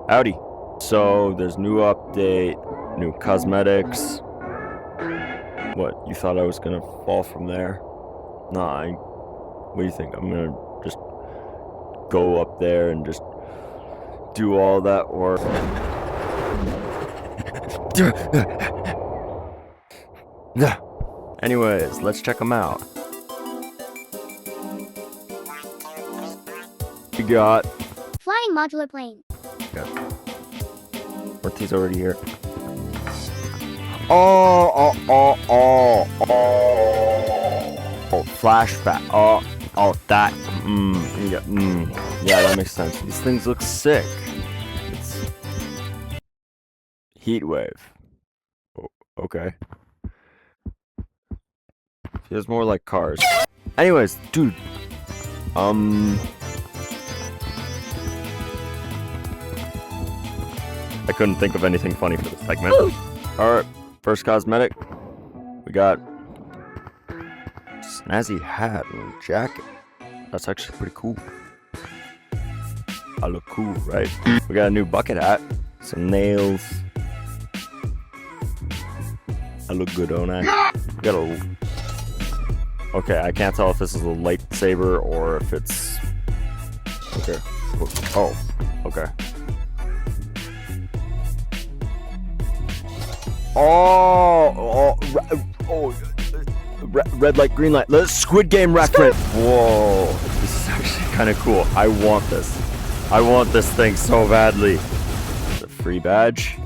Howdy. So there's new update, new cosmetics. What, you thought I was gonna fall from there? Nah, what do you think? I'm gonna just go up there and just do all that work. Anyways, let's check them out. We got Flying modular plane. Ortiz already here. Oh, flashback. That. Yeah, that makes sense. These things look sick. It's heat wave. Oh, okay. Feels more like cars. Anyways, dude. I couldn't think of anything funny for this segment. Alright, first cosmetic. We got snazzy hat and jacket. That's actually pretty cool. I look cool, right? We got a new bucket hat. Some nails. I look good, don't I? We got a... Okay, I can't tell if this is a lightsaber or if it's... Okay. Oh, okay. Red light, green light. Let's Squid Game reference. Whoa, this is actually kind of cool. I want this. I want this thing so badly. The free badge,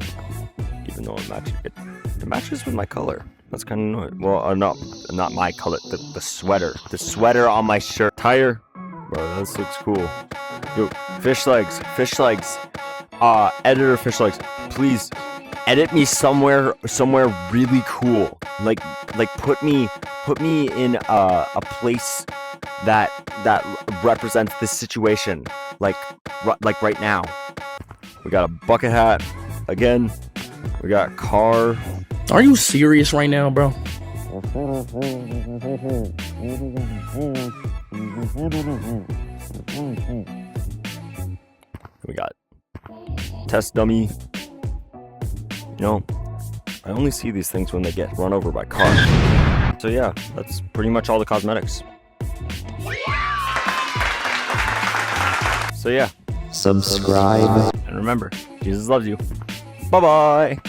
even though it matches with my color. That's kind of annoying. Well, not my color. The sweater. The sweater on my shirt. Tire. Bro, this looks cool. Yo, fish legs. Fish legs. Editor fish legs. Please. Edit me somewhere really cool. Like put me in a place that represents this situation. Like right now. We got a bucket hat again. We got car. Are you serious right now, bro? We got test dummy. You know, I only see these things when they get run over by cars. So yeah, that's pretty much all the cosmetics. So yeah. Subscribe. And remember, Jesus loves you. Bye-bye.